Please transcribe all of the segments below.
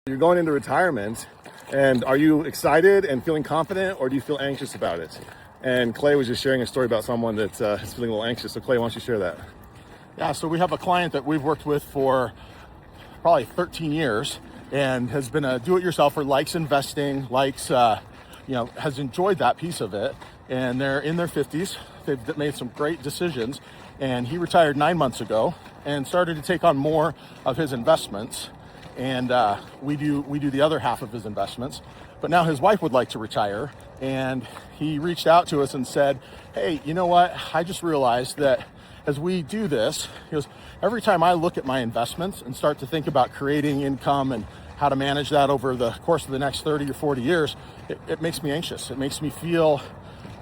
You're going into retirement, and are you excited and feeling confident, or do you feel anxious about it? And Clay was just sharing a story about someone that is feeling a little anxious. So Clay, why don't you share that? Yeah, so we have a client that we've worked with for probably 13 years and has been a do-it-yourselfer, likes investing, has enjoyed that piece of it. And they're in their 50s. They've made some great decisions. And he retired 9 months ago and started to take on more of his investments. And we do the other half of his investments. But now his wife would like to retire. And he reached out to us and said, hey, you know what? I just realized that as we do this, he goes, every time I look at my investments and start to think about creating income and how to manage that over the course of the next 30 or 40 years, it makes me anxious. It makes me feel,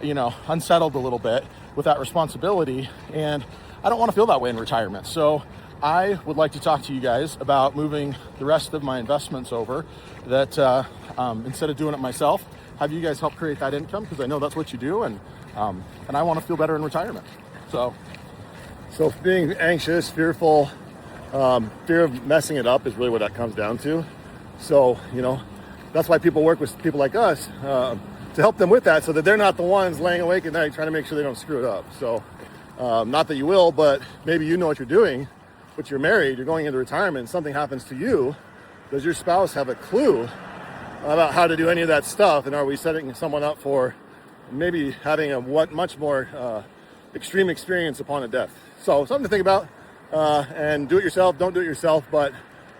unsettled a little bit with that responsibility. And I don't want to feel that way in retirement. So I would like to talk to you guys about moving the rest of my investments over, that instead of doing it myself, have you guys help create that income, because I know that's what you do, and I want to feel better in retirement. So being anxious, fearful, fear of messing it up is really what that comes down to. So, that's why people work with people like us to help them with that, so that they're not the ones laying awake at night trying to make sure they don't screw it up. So, not that you will, but maybe you know what you're doing, but you're married, you're going into retirement, something happens to you. Does your spouse have a clue about how to do any of that stuff? And are we setting someone up for maybe having a much more extreme experience upon a death? So something to think about, and do it yourself, don't do it yourself, but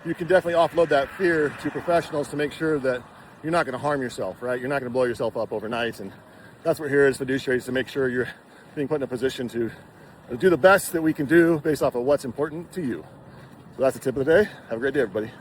you can definitely offload that fear to professionals to make sure that you're not going to harm yourself, right? You're not going to blow yourself up overnight. And that's what we're here as fiduciaries, to make sure you're being put in a position to do the best that we can do based off of what's important to you. So that's the tip of the day. Have a great day, everybody.